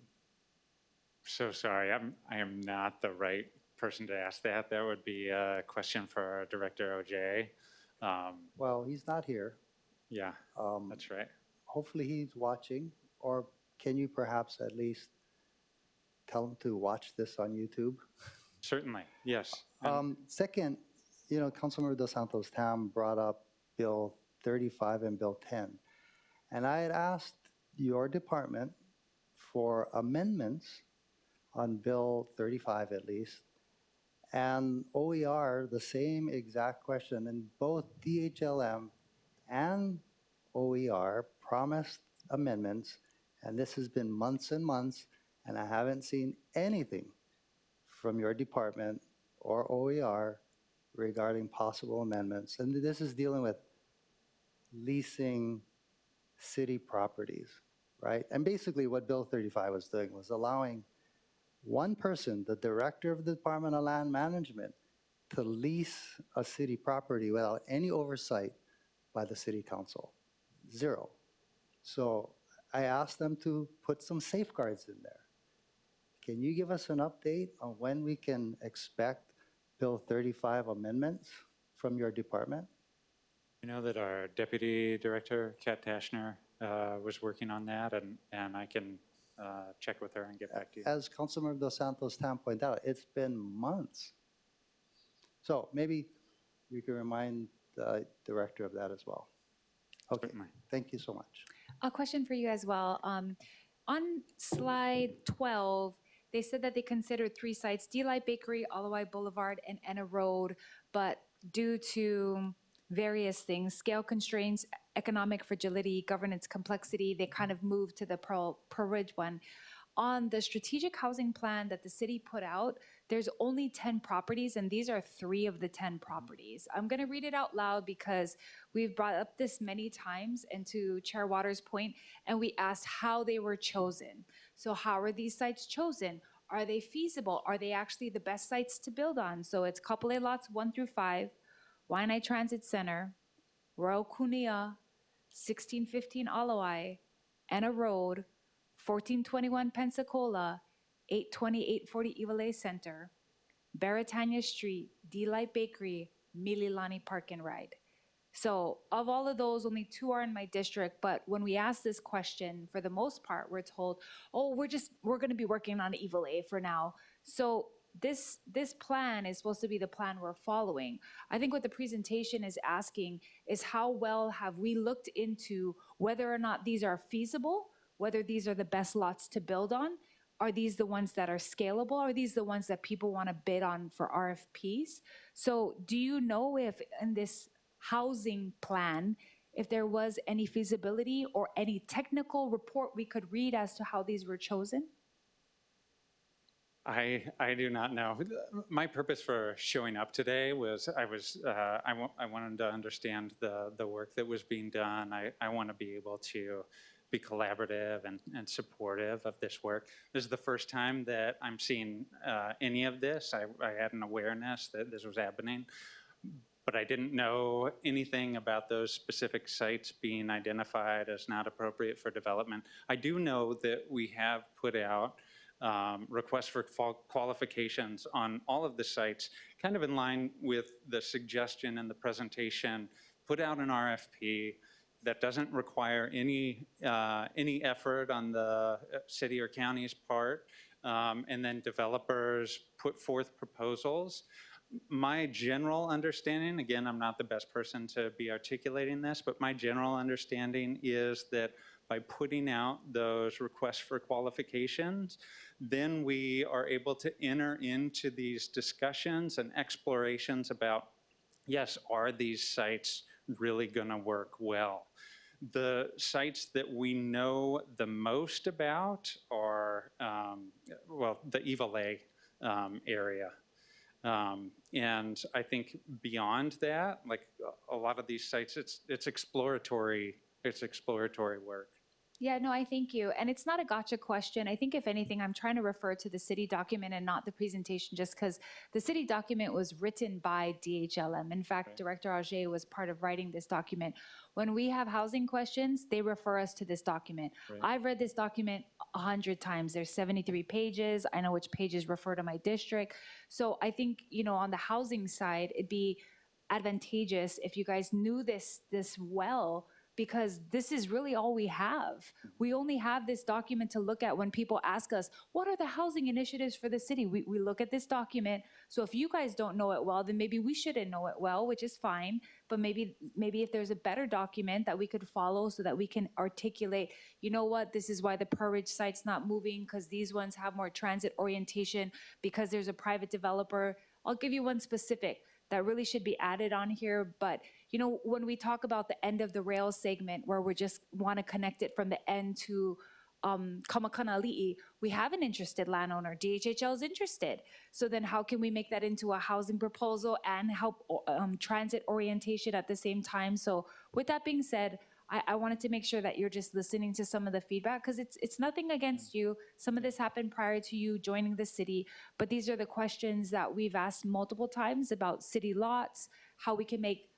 So sorry, I am not the right person to ask that. That would be a question for our Director OJ. Well, he's not here. Yeah, that's right. Hopefully he's watching, or can you perhaps at least tell him to watch this on YouTube? Certainly, yes. Second, Councilmember Dos Santos Tam brought up Bill 35 and Bill 10. And I had asked your department for amendments on Bill 35 at least, and OER, the same exact question. And both DHLM and OER promised amendments, and this has been months and months, and I haven't seen anything from your department or OER regarding possible amendments. And this is dealing with leasing city properties, right? And basically what Bill 35 was doing was allowing one person, the director of the Department of Land Management, to lease a city property without any oversight by the city council. Zero. So I asked them to put some safeguards in there. Can you give us an update on when we can expect Bill 35 amendments from your department? I know that our Deputy Director, Kat Tashner, was working on that, and I can check with her and get back to you. As Councilmember Dos Santos Tam pointed out, it's been months. So maybe you can remind the director of that as well. Okay, Certainly. thank you so much. A question for you as well. On slide 12, they said that they considered 3 sites, D-Light Bakery, Alawai Boulevard, and Enna Road, but due to various things, scale constraints, economic fragility, governance complexity, they kind of moved to the Pearl Ridge one. On the strategic housing plan that the city put out, there's only 10 properties, and these are 3 of the 10 properties. I'm going to read it out loud because we've brought up this many times, and to Chair Waters' point, and we asked how they were chosen. So how are these sites chosen? Are they feasible? Are they actually the best sites to build on? So it's Kapolei lots 1 through 5, Waianae Transit Center, Royal Kunia, 1615 Alawai, Anna Road, 1421 Pensacola, 82840 Iwalei Center, Baratania Street, D-Light Bakery, Mililani Park and Ride. So of all of those, only 2 are in my district, but when we ask this question, for the most part, we're told, oh, we're gonna be working on Iwalei for now. So this plan is supposed to be the plan we're following. I think what the presentation is asking is how well have we looked into whether or not these are feasible, whether these are the best lots to build on. Are these the ones that are scalable? Are these the ones that people want to bid on for RFPs? So do you know if in this housing plan, if there was any feasibility or any technical report we could read as to how these were chosen? I do not know. My purpose for showing up today was I wanted to understand the work that was being done. I want to be able to be collaborative and supportive of this work. This is the first time that I'm seeing any of this. I had an awareness that this was happening, but I didn't know anything about those specific sites being identified as not appropriate for development. I do know that we have put out requests for qualifications on all of the sites, kind of in line with the suggestion in the presentation, put out an RFP that doesn't require any effort on the city or county's part, and then developers put forth proposals. My general understanding, again, I'm not the best person to be articulating this, but my general understanding is that by putting out those requests for qualifications, then we are able to enter into these discussions and explorations about, yes, are these sites really going to work well? The sites that we know the most about are, well, the Iwalei area. And I think beyond that, like a lot of these sites, it's exploratory work. Yeah, no, I thank you. And it's not a gotcha question. I think if anything, I'm trying to refer to the city document and not the presentation, just because the city document was written by DHLM. In fact, Right. Director Auger was part of writing this document. When we have housing questions, they refer us to this document. Right. I've read this document 100 times. There's 73 pages. I know which pages refer to my district. So I think, you know, on the housing side, it'd be advantageous if you guys knew this well, because this is really all we have. We only have this document to look at when people ask us, what are the housing initiatives for the city? We look at this document. So if you guys don't know it well, then maybe we shouldn't know it well, which is fine. But maybe if there's a better document that we could follow so that we can articulate, you know what, this is why the Pearl Ridge site's not moving, because these ones have more transit orientation, because there's a private developer. I'll give you one specific that really should be added on here. But you know, when we talk about the end of the rail segment where we just want to connect it from the end to Kamakanali'i, we have an interested landowner. DHHL is interested. So then how can we make that into a housing proposal and help transit orientation at the same time? So with that being said, I wanted to make sure that you're just listening to some of the feedback, because it's nothing against you. Some of this happened prior to you joining the city, but these are the questions that we've asked multiple times about city lots, how we can make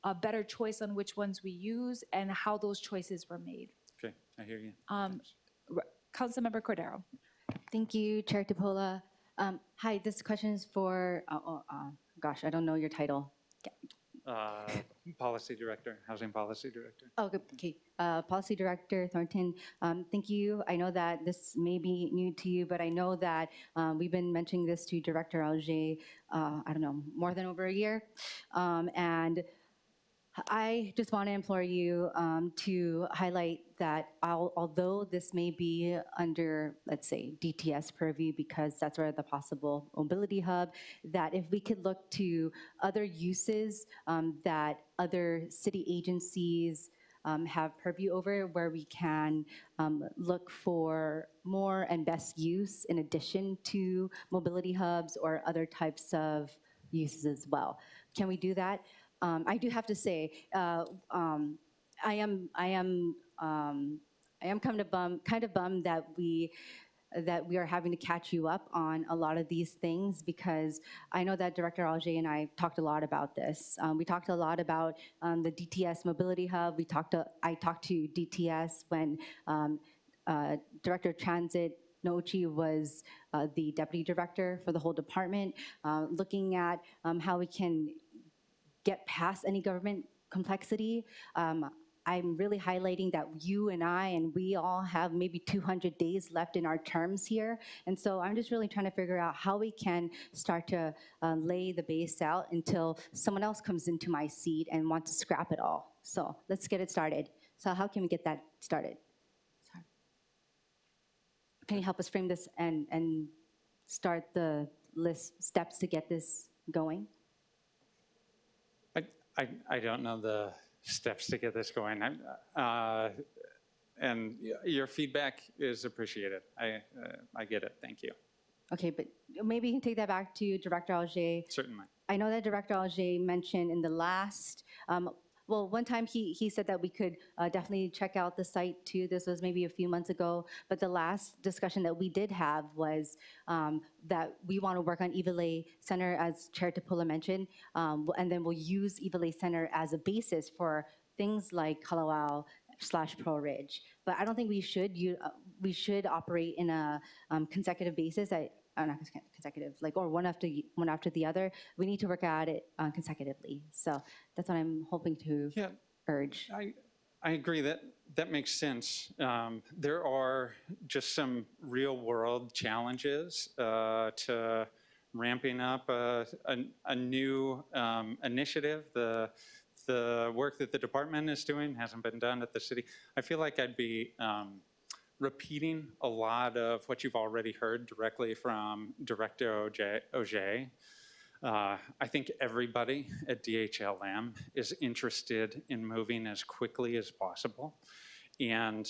a better choice on which ones we use, and how those choices were made. Okay, I hear you. Thanks. Councilmember Cordero. Thank you, Chair Tupola. Hi, this question is for, gosh, I don't know your title. Policy Director, Housing Policy Director. Oh, okay. Policy Director Thornton, thank you. I know that this may be new to you, but I know that we've been mentioning this to Director Auger, I don't know, more than over a year. And I just want to implore you to highlight that although this may be under, let's say, DTS purview, because that's where the possible mobility hub, that if we could look to other uses that other city agencies have purview over, where we can look for more and best use in addition to mobility hubs or other types of uses as well. Can we do that? I do have to say, I am kind of bummed that we are having to catch you up on a lot of these things, because I know that Director Alger and I talked a lot about this. We talked a lot about the DTS Mobility Hub. I talked to DTS when Director of Transit Nochi was the deputy director for the whole department, looking at how we can get past any government complexity. I'm really highlighting that you and I and we all have maybe 200 days left in our terms here. And so I'm just really trying to figure out how we can start to lay the base out until someone else comes into my seat and wants to scrap it all. So let's get it started. So how can we get that started? Sorry. Can you help us frame this and start the list steps to get this going? I don't know the steps to get this going. And your feedback is appreciated. I get it. Thank you. Okay, but maybe you can take that back to Director Alger. Certainly. I know that Director Alger mentioned in the last, well, one time he said that we could definitely check out the site too. This was maybe a few months ago, but the last discussion that we did have was that we want to work on Iwilei Center, as Chair Tapula mentioned, and then we'll use Iwilei Center as a basis for things like Kalawao/Pro Ridge. But I don't think we should. We should operate in a consecutive basis. Not consecutive, like, or one after the other. We need to work at it consecutively. So that's what I'm hoping to urge. I agree that makes sense. There are just some real world challenges to ramping up a new initiative. The work that the department is doing hasn't been done at the city. I feel like I'd be repeating a lot of what you've already heard directly from Director Auger. I think everybody at DHLM is interested in moving as quickly as possible and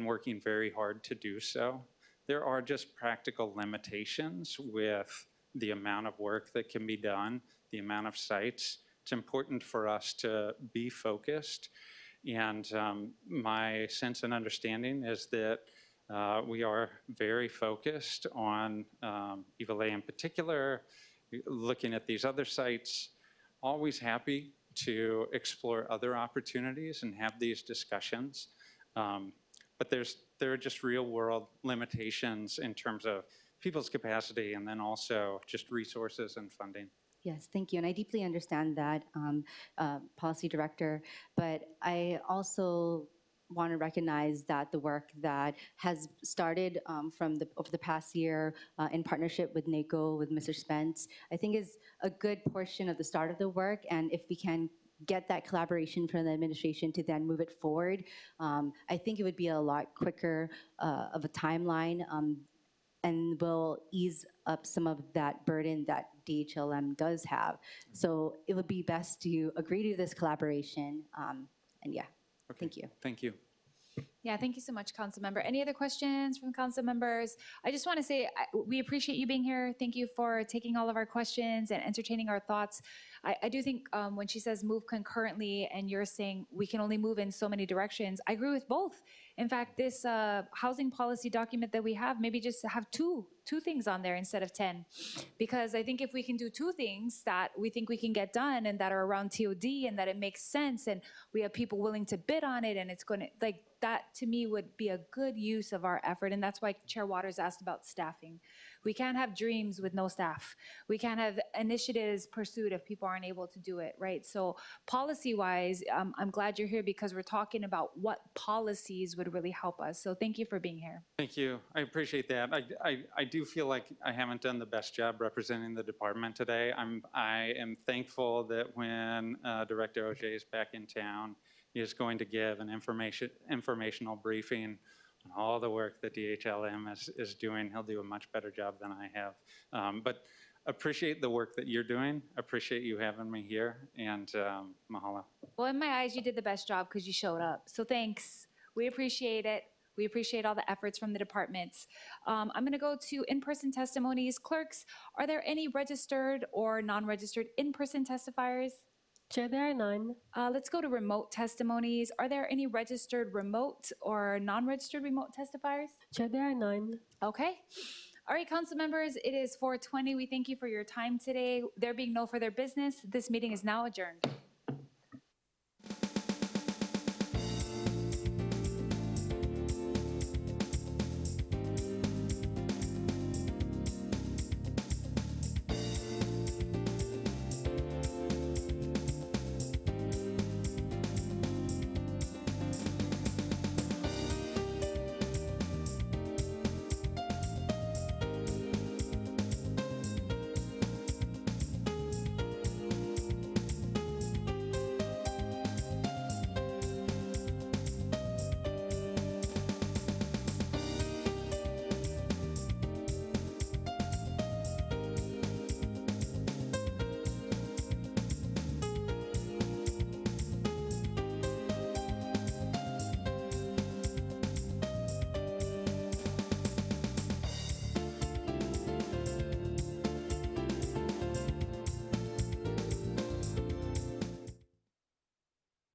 working very hard to do so. There are just practical limitations with the amount of work that can be done, the amount of sites. It's important for us to be focused. And my sense and understanding is that we are very focused on Iwilei in particular, looking at these other sites, always happy to explore other opportunities and have these discussions. But there are just real world limitations in terms of people's capacity and then also just resources and funding. Yes, thank you. And I deeply understand that, Policy Director, but I also want to recognize that the work that has started over the past year in partnership with NACO, with Mr. Spence, I think is a good portion of the start of the work. And if we can get that collaboration from the administration to then move it forward, I think it would be a lot quicker of a timeline and will ease up some of that burden that DHLM does have. So it would be best to agree to this collaboration. And yeah, Okay. Thank you. Thank you. Yeah, thank you so much, Council Member. Any other questions from Council Members? I just want to say we appreciate you being here. Thank you for taking all of our questions and entertaining our thoughts. I do think when she says move concurrently and you're saying we can only move in so many directions, I agree with both. In fact, this housing policy document that we have, maybe just have two things on there instead of 10. Because I think if we can do two things that we think we can get done and that are around TOD and that it makes sense and we have people willing to bid on it and it's going to, like, that to me would be a good use of our effort. And that's why Chair Waters asked about staffing. We can't have dreams with no staff. We can't have initiatives pursued if people aren't able to do it, right? So policy-wise, I'm glad you're here because we're talking about what policies would really help us. So thank you for being here. Thank you. I appreciate that. I do feel like I haven't done the best job representing the department today. I am thankful that when Director Auger is back in town, he is going to give an informational briefing on all the work that DHLM is doing. He'll do a much better job than I have. But appreciate the work that you're doing. Appreciate you having me here, and mahalo. Well, in my eyes, you did the best job because you showed up. So thanks. We appreciate it. We appreciate all the efforts from the departments. I'm going to go to in-person testimonies. Clerks, are there any registered or non-registered in-person testifiers? Chair, there are none. Let's go to remote testimonies. Are there any registered remote or non-registered remote testifiers? Chair, there are none. Okay. All right, council members, it is 4:20. We thank you for your time today. There being no further business, this meeting is now adjourned.